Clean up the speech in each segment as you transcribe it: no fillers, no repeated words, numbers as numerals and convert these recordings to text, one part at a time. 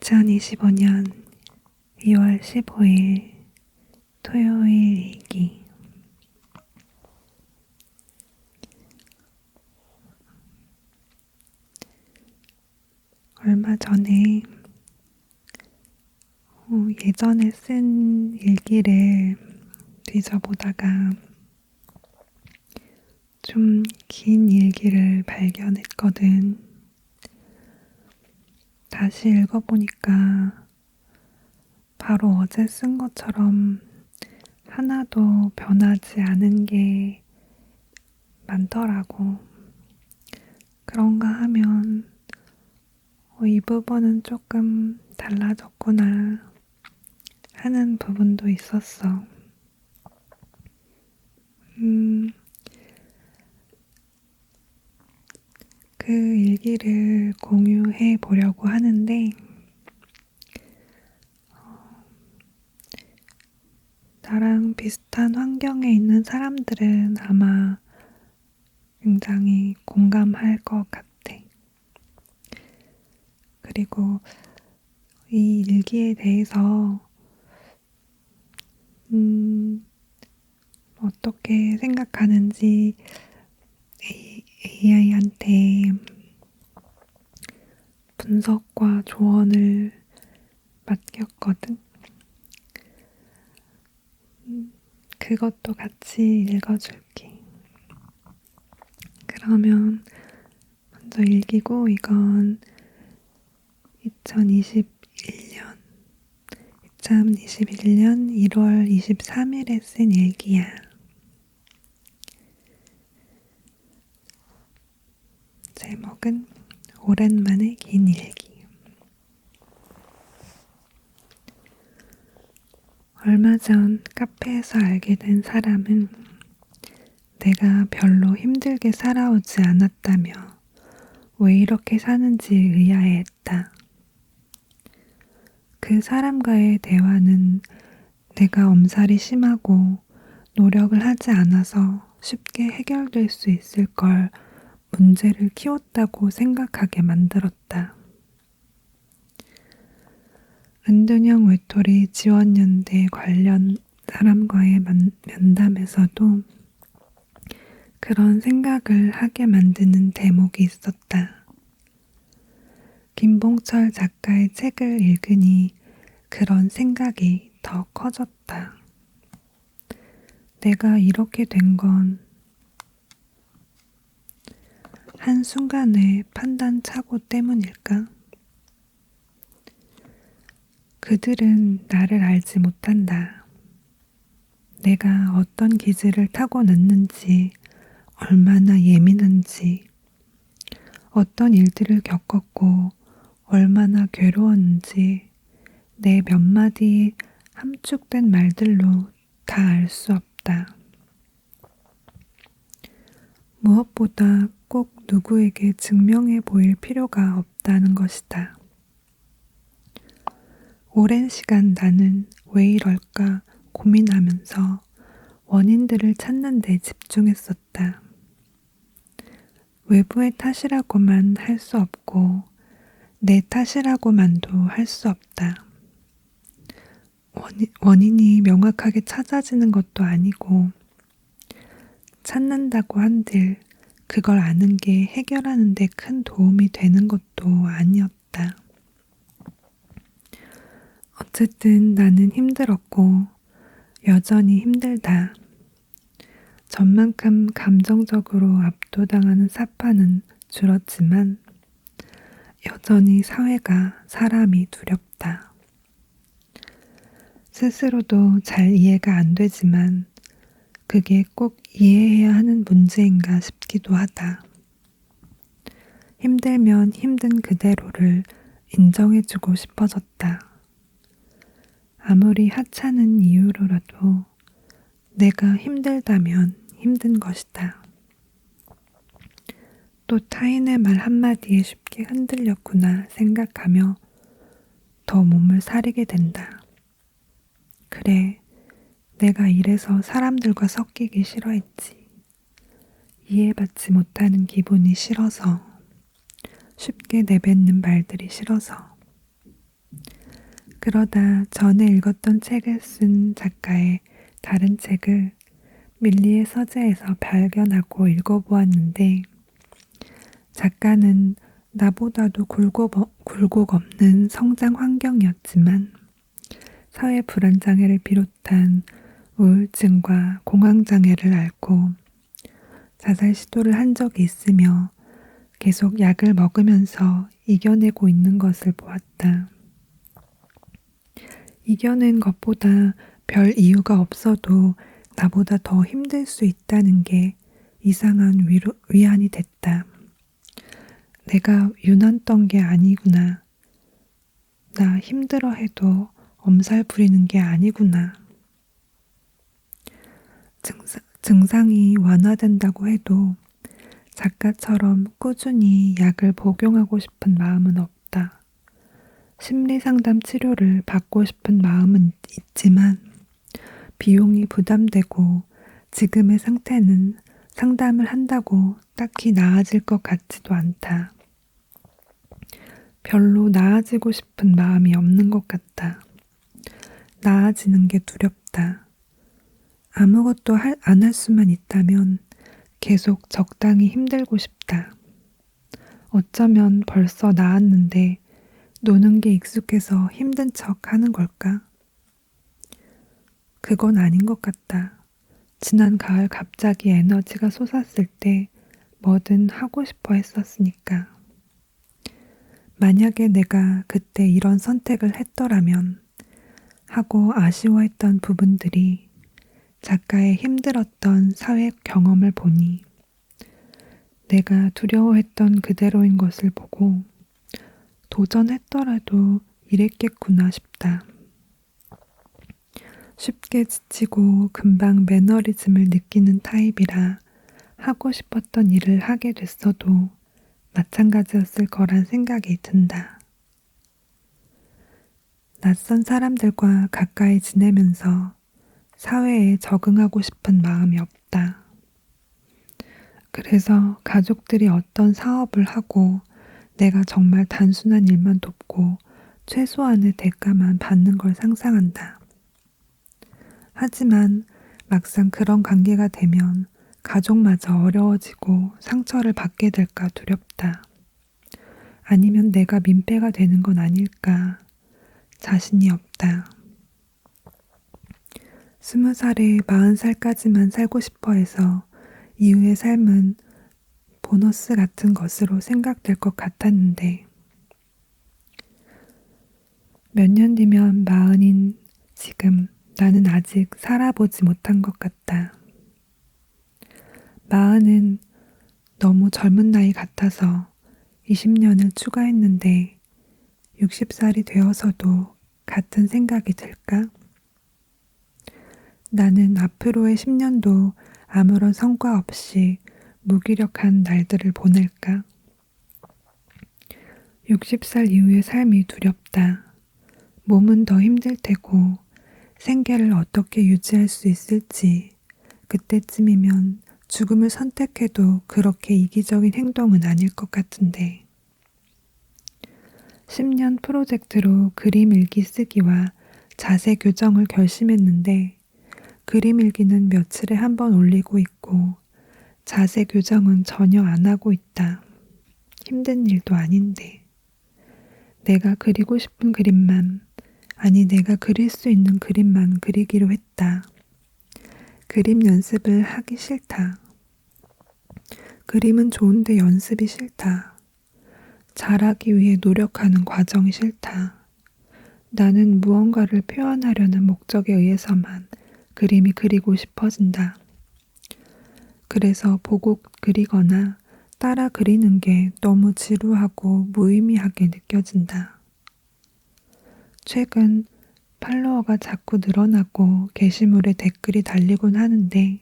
2025년 2월 15일 토요일 일기. 얼마 전에 예전에 쓴 일기를 뒤져보다가 좀 긴 일기를 발견했거든. 다시 읽어보니까 바로 어제 쓴 것처럼 하나도 변하지 않은 게 많더라고. 그런가 하면 이 부분은 조금 달라졌구나 하는 부분도 있었어. 그 일기를 공유해 보려고 하는데, 나랑 비슷한 환경에 있는 사람들은 아마 굉장히 공감할 것 같아. 그리고 이 일기에 대해서 어떻게 생각하는지 AI한테 분석과 조언을 맡겼거든. 그것도 같이 읽어줄게. 그러면 먼저 읽이고, 이건 2021년 1월 23일에 쓴 일기야. 제목은 오랜만에 긴 일기. 얼마 전 카페에서 알게 된 사람은 내가 별로 힘들게 살아오지 않았다며 왜 이렇게 사는지 의아해했다. 그 사람과의 대화는 내가 엄살이 심하고 노력을 하지 않아서 쉽게 해결될 수 있을 걸 문제를 키웠다고 생각하게 만들었다. 은둔형 외톨이 지원연대 관련 사람과의 면담에서도 그런 생각을 하게 만드는 대목이 있었다. 김봉철 작가의 책을 읽으니 그런 생각이 더 커졌다. 내가 이렇게 된 건 한순간의 판단 착오 때문일까? 그들은 나를 알지 못한다. 내가 어떤 기질을 타고났는지, 얼마나 예민한지, 어떤 일들을 겪었고, 얼마나 괴로웠는지, 내 몇 마디 함축된 말들로 다 알 수 없다. 무엇보다 꼭 누구에게 증명해 보일 필요가 없다는 것이다. 오랜 시간 나는 왜 이럴까 고민하면서 원인들을 찾는 데 집중했었다. 외부의 탓이라고만 할 수 없고 내 탓이라고만도 할 수 없다. 원인이 명확하게 찾아지는 것도 아니고 찾는다고 한들 그걸 아는 게 해결하는 데 큰 도움이 되는 것도 아니었다. 어쨌든 나는 힘들었고 여전히 힘들다. 전만큼 감정적으로 압도당하는 사파는 줄었지만 여전히 사회가 사람이 두렵다. 스스로도 잘 이해가 안 되지만 그게 꼭 이해해야 하는 문제인가 싶기도 하다. 힘들면 힘든 그대로를 인정해주고 싶어졌다. 아무리 하찮은 이유로라도 내가 힘들다면 힘든 것이다. 또 타인의 말 한마디에 쉽게 흔들렸구나 생각하며 더 몸을 사리게 된다. 그래, 내가 이래서 사람들과 섞이기 싫어했지. 이해받지 못하는 기분이 싫어서, 쉽게 내뱉는 말들이 싫어서. 그러다 전에 읽었던 책을 쓴 작가의 다른 책을 밀리의 서재에서 발견하고 읽어보았는데 작가는 나보다도 굴곡 없는 성장 환경이었지만 사회 불안장애를 비롯한 우울증과 공황장애를 앓고 자살 시도를 한 적이 있으며 계속 약을 먹으면서 이겨내고 있는 것을 보았다. 이겨낸 것보다 별 이유가 없어도 나보다 더 힘들 수 있다는 게 이상한 위안이 됐다. 내가 유난 떤 게 아니구나. 나 힘들어 해도 엄살 부리는 게 아니구나. 증상이 완화된다고 해도 작가처럼 꾸준히 약을 복용하고 싶은 마음은 없다. 심리상담 치료를 받고 싶은 마음은 있지만 비용이 부담되고 지금의 상태는 상담을 한다고 딱히 나아질 것 같지도 않다. 별로 나아지고 싶은 마음이 없는 것 같다. 나아지는 게 두렵다. 아무것도 안 할 수만 있다면 계속 적당히 힘들고 싶다. 어쩌면 벌써 나았는데 노는 게 익숙해서 힘든 척 하는 걸까? 그건 아닌 것 같다. 지난 가을 갑자기 에너지가 솟았을 때 뭐든 하고 싶어 했었으니까. 만약에 내가 그때 이런 선택을 했더라면 하고 아쉬워했던 부분들이 작가의 힘들었던 사회 경험을 보니 내가 두려워했던 그대로인 것을 보고 도전했더라도 이랬겠구나 싶다. 쉽게 지치고 금방 매너리즘을 느끼는 타입이라 하고 싶었던 일을 하게 됐어도 마찬가지였을 거란 생각이 든다. 낯선 사람들과 가까이 지내면서 사회에 적응하고 싶은 마음이 없다. 그래서 가족들이 어떤 사업을 하고 내가 정말 단순한 일만 돕고 최소한의 대가만 받는 걸 상상한다. 하지만 막상 그런 관계가 되면 가족마저 어려워지고 상처를 받게 될까 두렵다. 아니면 내가 민폐가 되는 건 아닐까 자신이 없다. 20살에 40살까지만 살고 싶어 해서 이후의 삶은 보너스 같은 것으로 생각될 것 같았는데 몇 년 뒤면 40인 지금 나는 아직 살아보지 못한 것 같다. 40은 너무 젊은 나이 같아서 20년을 추가했는데 60살이 되어서도 같은 생각이 들까? 나는 앞으로의 10년도 아무런 성과 없이 무기력한 날들을 보낼까? 60살 이후의 삶이 두렵다. 몸은 더 힘들 테고 생계를 어떻게 유지할 수 있을지 그때쯤이면 죽음을 선택해도 그렇게 이기적인 행동은 아닐 것 같은데 10년 프로젝트로 그림 일기 쓰기와 자세 교정을 결심했는데 그림 일기는 며칠에 한 번 올리고 있고 자세 교정은 전혀 안 하고 있다. 힘든 일도 아닌데 내가 그리고 싶은 그림만 아니 내가 그릴 수 있는 그림만 그리기로 했다. 그림 연습을 하기 싫다. 그림은 좋은데 연습이 싫다. 잘하기 위해 노력하는 과정이 싫다. 나는 무언가를 표현하려는 목적에 의해서만 그림이 그리고 싶어진다. 그래서 보고 그리거나 따라 그리는 게 너무 지루하고 무의미하게 느껴진다. 최근 팔로워가 자꾸 늘어나고 게시물에 댓글이 달리곤 하는데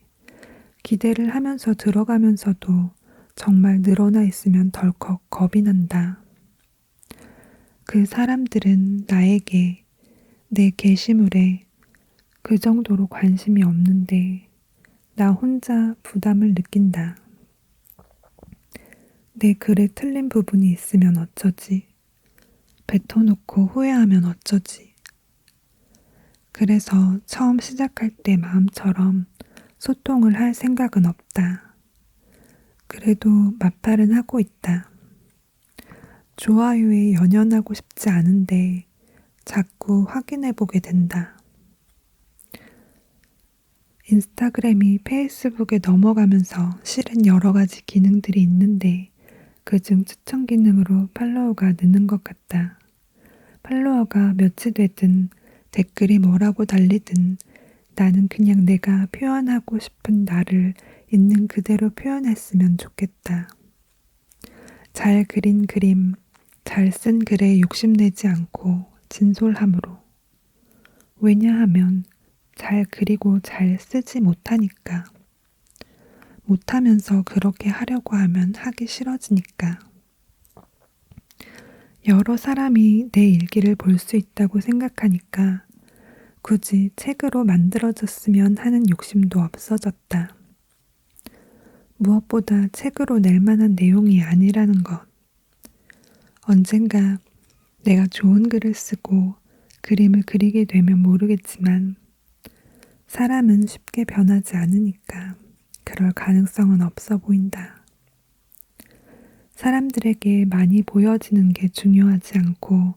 기대를 하면서 들어가면서도 정말 늘어나 있으면 덜컥 겁이 난다. 그 사람들은 나에게 내 게시물에 그 정도로 관심이 없는데 나 혼자 부담을 느낀다. 내 글에 틀린 부분이 있으면 어쩌지? 뱉어놓고 후회하면 어쩌지? 그래서 처음 시작할 때 마음처럼 소통을 할 생각은 없다. 그래도 마팔은 하고 있다. 좋아요에 연연하고 싶지 않은데 자꾸 확인해 보게 된다. 인스타그램이 페이스북에 넘어가면서 실은 여러 가지 기능들이 있는데 그중 추천 기능으로 팔로워가 느는 것 같다. 팔로워가 몇이 되든 댓글이 뭐라고 달리든 나는 그냥 내가 표현하고 싶은 나를 있는 그대로 표현했으면 좋겠다. 잘 그린 그림, 잘 쓴 글에 욕심내지 않고 진솔함으로. 왜냐하면 잘 그리고 잘 쓰지 못하니까. 못하면서 그렇게 하려고 하면 하기 싫어지니까. 여러 사람이 내 일기를 볼 수 있다고 생각하니까 굳이 책으로 만들어졌으면 하는 욕심도 없어졌다. 무엇보다 책으로 낼 만한 내용이 아니라는 것. 언젠가 내가 좋은 글을 쓰고 그림을 그리게 되면 모르겠지만 사람은 쉽게 변하지 않으니까 그럴 가능성은 없어 보인다. 사람들에게 많이 보여지는 게 중요하지 않고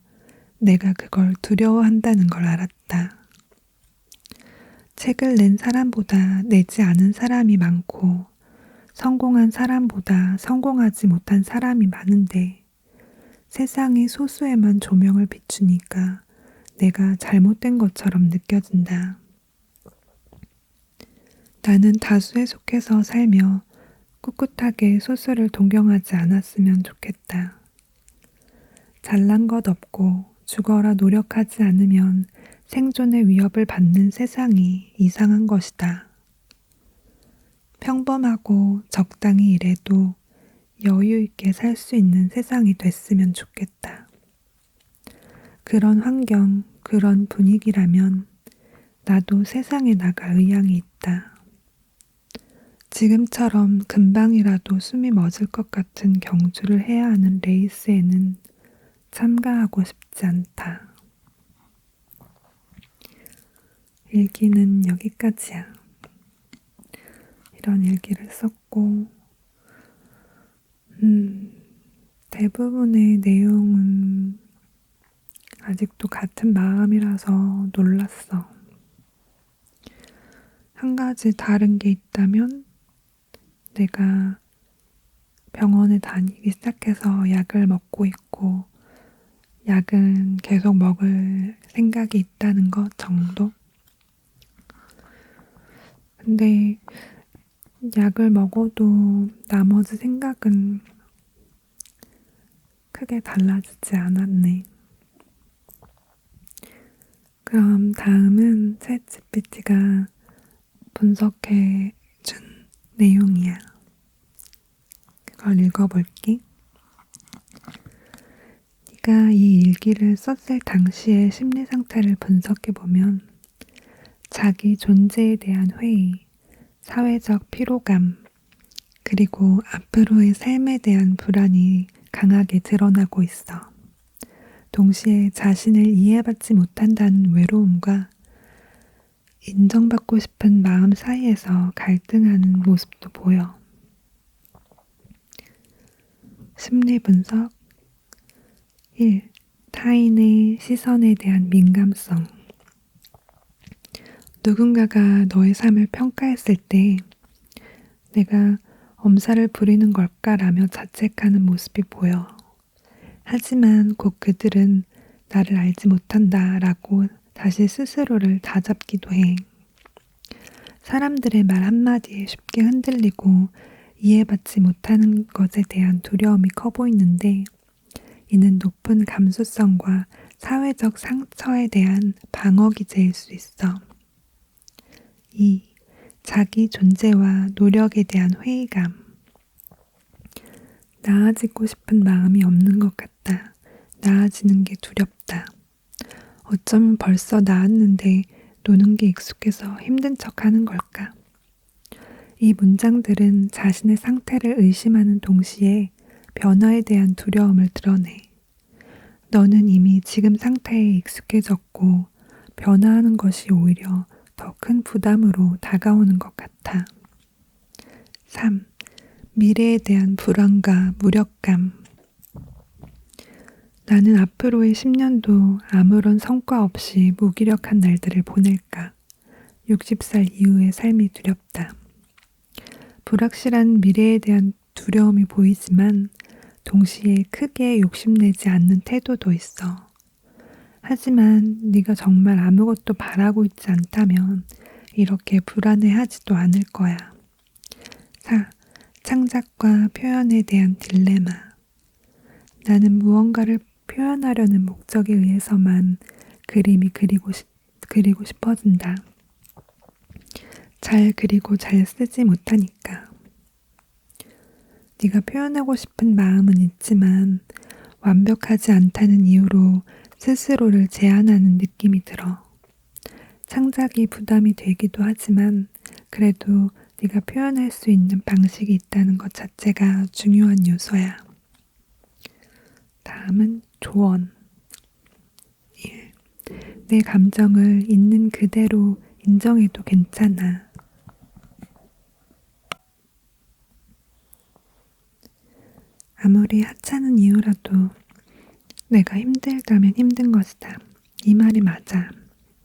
내가 그걸 두려워한다는 걸 알았다. 책을 낸 사람보다 내지 않은 사람이 많고 성공한 사람보다 성공하지 못한 사람이 많은데 세상이 소수에만 조명을 비추니까 내가 잘못된 것처럼 느껴진다. 나는 다수에 속해서 살며 꿋꿋하게 소수를 동경하지 않았으면 좋겠다. 잘난 것 없고 죽어라 노력하지 않으면 생존의 위협을 받는 세상이 이상한 것이다. 평범하고 적당히 일해도 여유 있게 살 수 있는 세상이 됐으면 좋겠다. 그런 환경, 그런 분위기라면 나도 세상에 나갈 의향이 있다. 지금처럼 금방이라도 숨이 멎을 것 같은 경주를 해야 하는 레이스에는 참가하고 싶지 않다. 일기는 여기까지야. 이런 일기를 썼고, 대부분의 내용은 아직도 같은 마음이라서 놀랐어. 한 가지 다른 게 있다면 내가 병원에 다니기 시작해서 약을 먹고 있고 약은 계속 먹을 생각이 있다는 것 정도? 근데 약을 먹어도 나머지 생각은 크게 달라지지 않았네. 그럼 다음은 챗GPT가 분석해 준 내용이야. 그걸 읽어볼게. 네가 이 일기를 썼을 당시의 심리 상태를 분석해보면 자기 존재에 대한 회의, 사회적 피로감, 그리고 앞으로의 삶에 대한 불안이 강하게 드러나고 있어. 동시에 자신을 이해받지 못한다는 외로움과 인정받고 싶은 마음 사이에서 갈등하는 모습도 보여. 심리 분석 1. 타인의 시선에 대한 민감성. 누군가가 너의 삶을 평가했을 때 내가 엄살을 부리는 걸까라며 자책하는 모습이 보여. 하지만 곧 그들은 나를 알지 못한다라고 다시 스스로를 다잡기도 해. 사람들의 말 한마디에 쉽게 흔들리고 이해받지 못하는 것에 대한 두려움이 커 보이는데 이는 높은 감수성과 사회적 상처에 대한 방어 기제일 수 있어. 2. 자기 존재와 노력에 대한 회의감. 나아지고 싶은 마음이 없는 것 같다. 나아지는 게 두렵다. 어쩌면 벌써 나았는데 노는 게 익숙해서 힘든 척 하는 걸까? 이 문장들은 자신의 상태를 의심하는 동시에 변화에 대한 두려움을 드러내. 너는 이미 지금 상태에 익숙해졌고 변화하는 것이 오히려 더 큰 부담으로 다가오는 것 같아. 3. 미래에 대한 불안과 무력감. 나는 앞으로의 10년도 아무런 성과 없이 무기력한 날들을 보낼까? 60살 이후의 삶이 두렵다. 불확실한 미래에 대한 두려움이 보이지만 동시에 크게 욕심내지 않는 태도도 있어. 하지만 네가 정말 아무것도 바라고 있지 않다면 이렇게 불안해하지도 않을 거야. 4. 창작과 표현에 대한 딜레마. 나는 무언가를 표현하려는 목적에 의해서만 그림이 그리고 싶어진다. 잘 그리고 잘 쓰지 못하니까. 네가 표현하고 싶은 마음은 있지만 완벽하지 않다는 이유로 스스로를 제한하는 느낌이 들어. 창작이 부담이 되기도 하지만 그래도 네가 표현할 수 있는 방식이 있다는 것 자체가 중요한 요소야. 다음은 조언. 1. 내 감정을 있는 그대로 인정해도 괜찮아. 아무리 하찮은 이유라도 내가 힘들다면 힘든 것이다. 이 말이 맞아.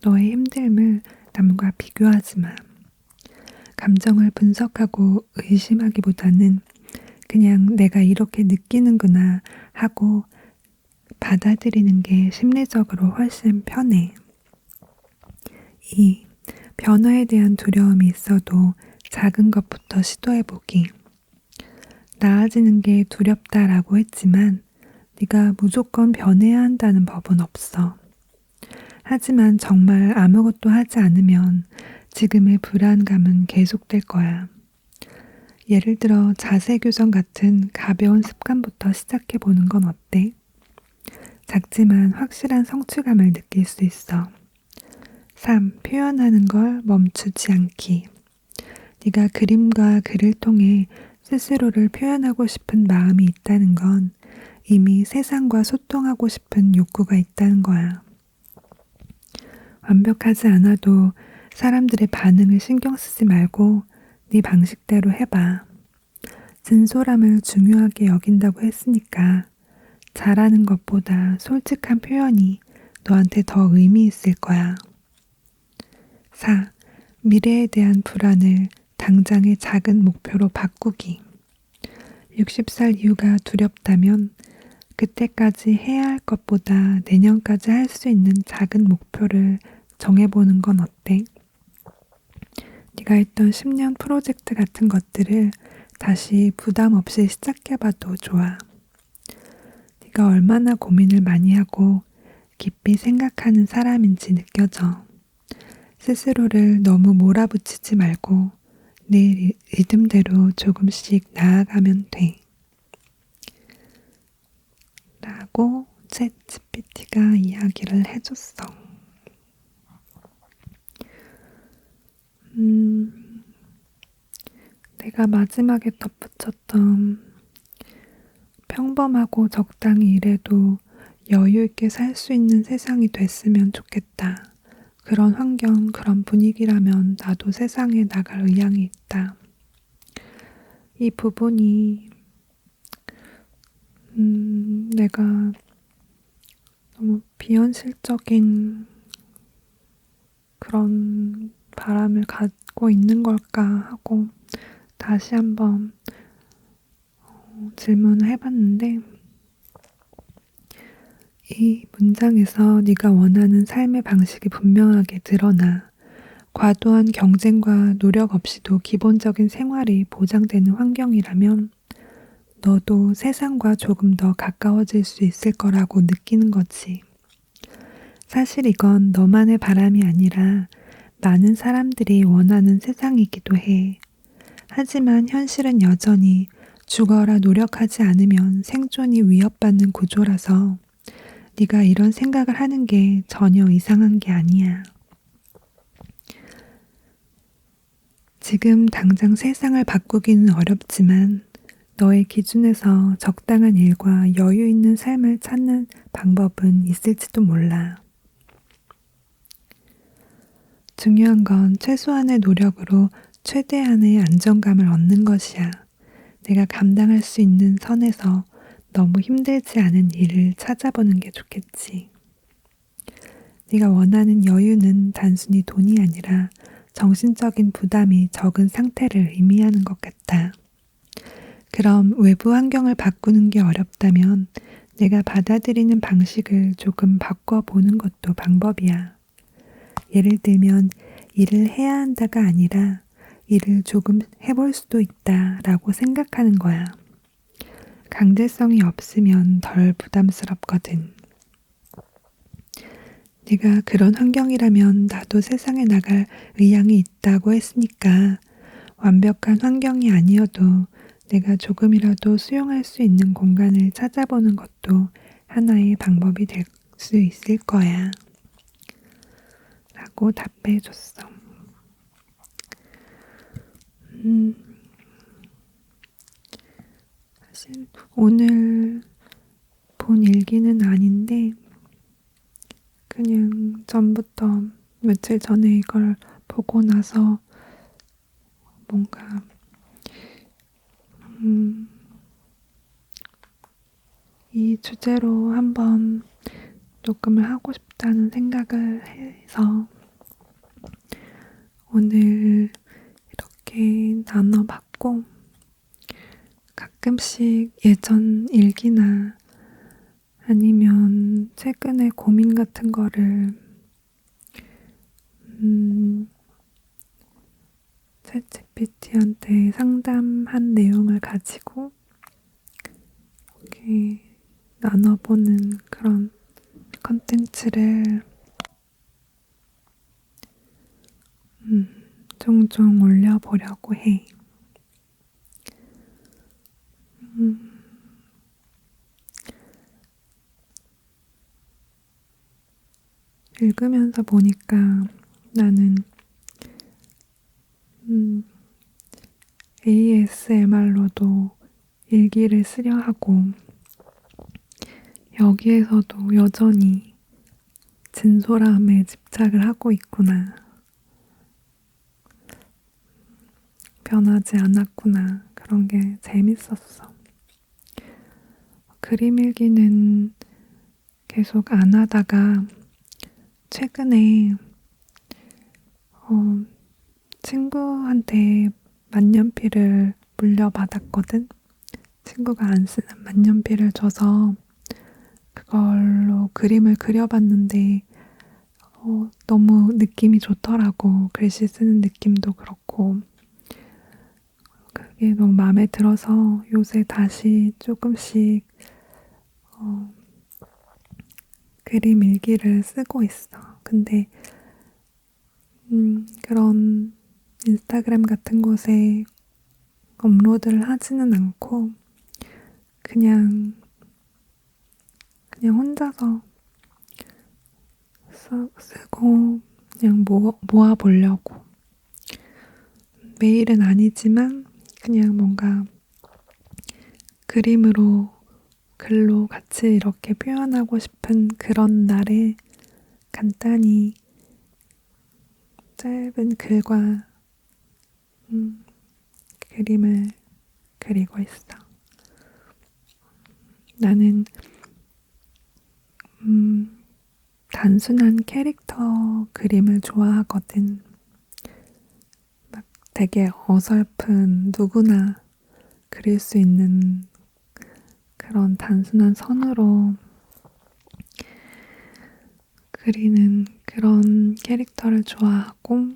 너의 힘듦을 남과 비교하지 마. 감정을 분석하고 의심하기보다는 그냥 내가 이렇게 느끼는구나 하고 받아들이는 게 심리적으로 훨씬 편해. 2. 변화에 대한 두려움이 있어도 작은 것부터 시도해보기. 나아지는 게 두렵다라고 했지만 네가 무조건 변해야 한다는 법은 없어. 하지만 정말 아무것도 하지 않으면 지금의 불안감은 계속될 거야. 예를 들어 자세 교정 같은 가벼운 습관부터 시작해보는 건 어때? 작지만 확실한 성취감을 느낄 수 있어. 3. 표현하는 걸 멈추지 않기. 네가 그림과 글을 통해 스스로를 표현하고 싶은 마음이 있다는 건 이미 세상과 소통하고 싶은 욕구가 있다는 거야. 완벽하지 않아도 사람들의 반응을 신경 쓰지 말고 네 방식대로 해봐. 진솔함을 중요하게 여긴다고 했으니까 잘하는 것보다 솔직한 표현이 너한테 더 의미 있을 거야. 4. 미래에 대한 불안을 당장의 작은 목표로 바꾸기. 60살 이후가 두렵다면 그때까지 해야 할 것보다 내년까지 할 수 있는 작은 목표를 정해보는 건 어때? 네가 했던 10년 프로젝트 같은 것들을 다시 부담 없이 시작해봐도 좋아. 네가 얼마나 고민을 많이 하고 깊이 생각하는 사람인지 느껴져. 스스로를 너무 몰아붙이지 말고 내 리듬대로 조금씩 나아가면 돼. 라고 챗 GPT가 이야기를 해줬어. 내가 마지막에 덧붙였던 평범하고 적당히 일해도 여유 있게 살 수 있는 세상이 됐으면 좋겠다. 그런 환경, 그런 분위기라면 나도 세상에 나갈 의향이 있다. 이 부분이 내가 너무 비현실적인 그런 바람을 갖고 있는 걸까 하고 다시 한번 질문을 해봤는데 이 문장에서 네가 원하는 삶의 방식이 분명하게 드러나 과도한 경쟁과 노력 없이도 기본적인 생활이 보장되는 환경이라면 너도 세상과 조금 더 가까워질 수 있을 거라고 느끼는 거지. 사실 이건 너만의 바람이 아니라 많은 사람들이 원하는 세상이기도 해. 하지만 현실은 여전히 죽어라 노력하지 않으면 생존이 위협받는 구조라서 네가 이런 생각을 하는 게 전혀 이상한 게 아니야. 지금 당장 세상을 바꾸기는 어렵지만 너의 기준에서 적당한 일과 여유 있는 삶을 찾는 방법은 있을지도 몰라. 중요한 건 최소한의 노력으로 최대한의 안정감을 얻는 것이야. 내가 감당할 수 있는 선에서 너무 힘들지 않은 일을 찾아보는 게 좋겠지. 네가 원하는 여유는 단순히 돈이 아니라 정신적인 부담이 적은 상태를 의미하는 것 같아. 그럼 외부 환경을 바꾸는 게 어렵다면 내가 받아들이는 방식을 조금 바꿔보는 것도 방법이야. 예를 들면 일을 해야 한다가 아니라 일을 조금 해볼 수도 있다라고 생각하는 거야. 강제성이 없으면 덜 부담스럽거든. 네가 그런 환경이라면 나도 세상에 나갈 의향이 있다고 했으니까 완벽한 환경이 아니어도 내가 조금이라도 수용할 수 있는 공간을 찾아보는 것도 하나의 방법이 될 수 있을 거야. 라고 답해줬어. 사실 오늘 본 일기는 아닌데 그냥 전부터 며칠 전에 이걸 보고 나서 뭔가 이 주제로 한번 녹음을 하고 싶다는 생각을 해서 오늘 이렇게 나눠봤고 가끔씩 예전 일기나 아니면 최근에 고민 같은 거를 챗GPT한테 상담한 내용을 가지고 이렇게 나눠보는 그런 컨텐츠를 종종 올려보려고 해. 읽으면서 보니까 나는 ASMR로도 일기를 쓰려 하고 여기에서도 여전히 진솔함에 집착을 하고 있구나. 변하지 않았구나. 그런 게 재밌었어. 그림 일기는 계속 안 하다가 최근에 친구한테 만년필을 물려받았거든. 친구가 안 쓰는 만년필을 줘서 그걸로 그림을 그려봤는데 너무 느낌이 좋더라고. 글씨 쓰는 느낌도 그렇고 그게 너무 마음에 들어서 요새 다시 조금씩 그림 일기를 쓰고 있어. 근데 그런 인스타그램 같은 곳에 업로드를 하지는 않고 그냥 혼자서 쓰고 그냥 모아보려고. 매일은 아니지만 그냥 뭔가 그림으로 글로 같이 이렇게 표현하고 싶은 그런 날에 간단히 짧은 글과 그림을 그리고 있어. 나는 단순한 캐릭터 그림을 좋아하거든. 막 되게 어설픈 누구나 그릴 수 있는 그런 단순한 선으로 그리는 그런 캐릭터를 좋아하고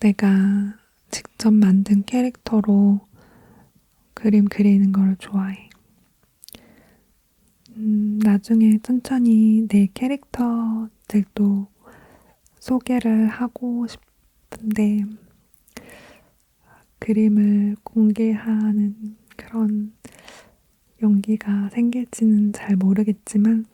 내가 직접 만든 캐릭터로 그림 그리는 걸 좋아해. 나중에 천천히 내 캐릭터들도 소개를 하고 싶은데 그림을 공개하는 그런 용기가 생길지는 잘 모르겠지만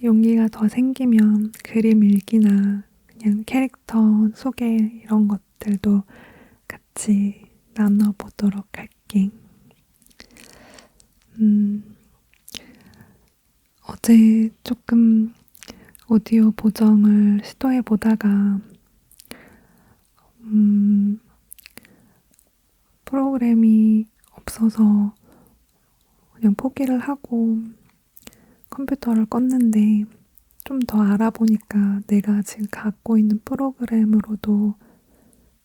용기가 더 생기면 그림 일기나 그냥 캐릭터 소개 이런 것들도 같이 나눠보도록 할게. 어제 조금 오디오 보정을 시도해 보다가, 음, 프로그램이 없어서 그냥 포기를 하고 컴퓨터를 껐는데, 좀 더 알아보니까 내가 지금 갖고 있는 프로그램으로도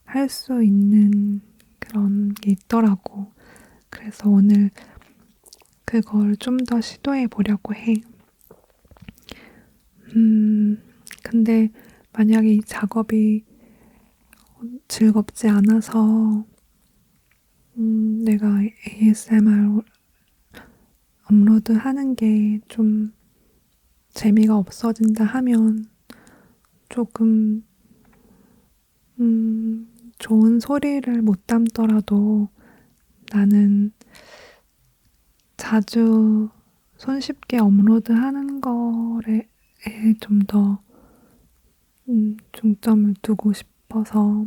할 수 있는 그런 게 있더라고. 그래서 오늘 그걸 좀 더 시도해 보려고 해. 근데 만약에 이 작업이 즐겁지 않아서, 내가 ASMR 업로드 하는 게 좀 재미가 없어진다 하면 조금, 좋은 소리를 못 담더라도 나는 자주 손쉽게 업로드 하는 거에 좀 더 중점을 두고 싶어서,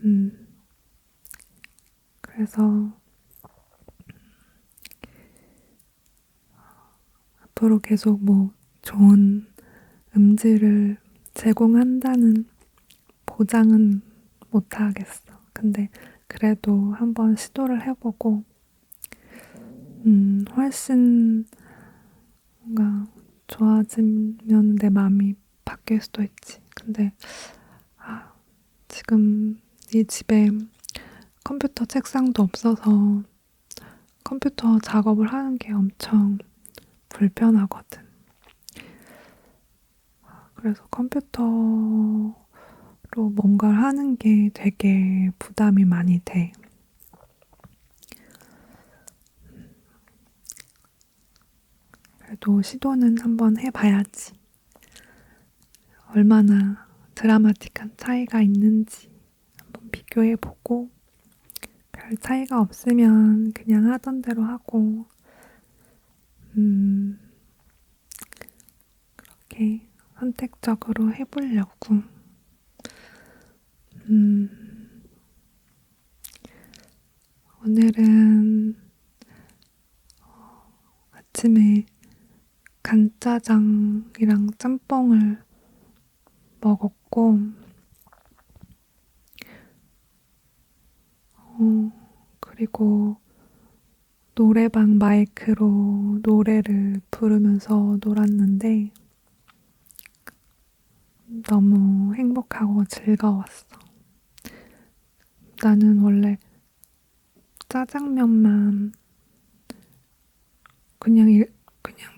음, 그래서 앞으로 계속 뭐 좋은 음질을 제공한다는 보장은 못 하겠어. 근데 그래도 한번 시도를 해보고, 훨씬 뭔가 좋아지면 내 마음이 바뀔 수도 있지. 근데, 아, 지금 이 집에 컴퓨터 책상도 없어서 컴퓨터 작업을 하는 게 엄청 불편하거든. 그래서 컴퓨터로 뭔가를 하는 게 되게 부담이 많이 돼. 그래도 시도는 한번 해봐야지. 얼마나 드라마틱한 차이가 있는지 한번 비교해보고, 별 차이가 없으면 그냥 하던 대로 하고, 음, 이렇게 선택적으로 해보려고. 음, 오늘은 아침에 간짜장이랑 짬뽕을 먹었고, 그리고 노래방 마이크로 노래를 부르면서 놀았는데 너무 행복하고 즐거웠어. 나는 원래 짜장면만 그냥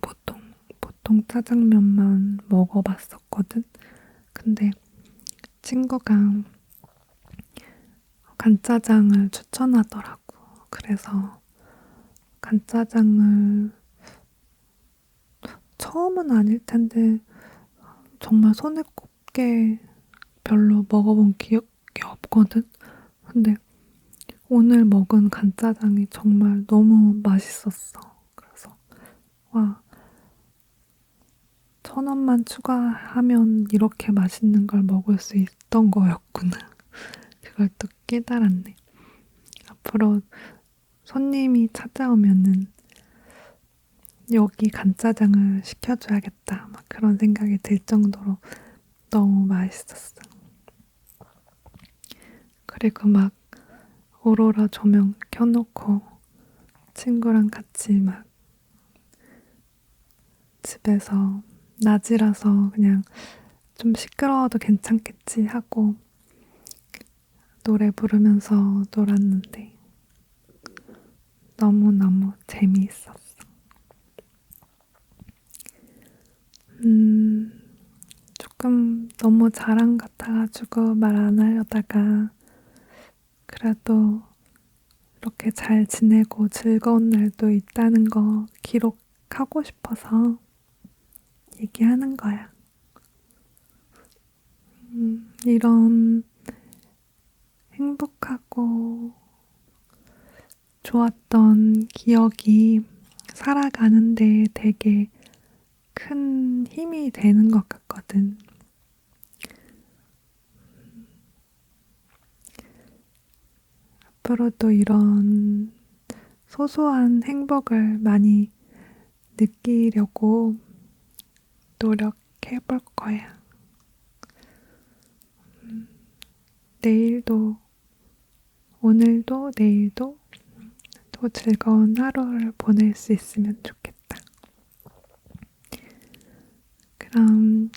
보통 짜장면만 먹어봤었거든. 근데 친구가 간짜장을 추천하더라고. 그래서 간짜장을 처음은 아닐 텐데 정말 손에 꼽게 별로 먹어본 기억이 없거든. 근데 오늘 먹은 간짜장이 정말 너무 맛있었어. 그래서 와, 1,000원만 추가하면 이렇게 맛있는 걸 먹을 수 있던 거였구나. 그걸 또 깨달았네. 앞으로 손님이 찾아오면은 여기 간짜장을 시켜줘야겠다. 막 그런 생각이 들 정도로 너무 맛있었어. 그리고 막 오로라 조명 켜놓고 친구랑 같이 막 집에서 낮이라서 그냥 좀 시끄러워도 괜찮겠지 하고 노래 부르면서 놀았는데 너무너무 재미있었어. 음, 조금 너무 자랑 같아가지고 말 안 하려다가 그래도 이렇게 잘 지내고 즐거운 날도 있다는 거 기록하고 싶어서 얘기하는 거야. 이런 행복하고 좋았던 기억이 살아가는데 되게 큰 힘이 되는 것 같거든. 앞으로도 이런 소소한 행복을 많이 느끼려고 노력해 볼 거야. 내일도, 오늘도 내일도 또 즐거운 하루를 보낼 수 있으면 좋겠다. 그럼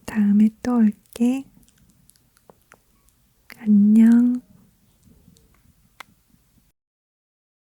다음에 또 올게.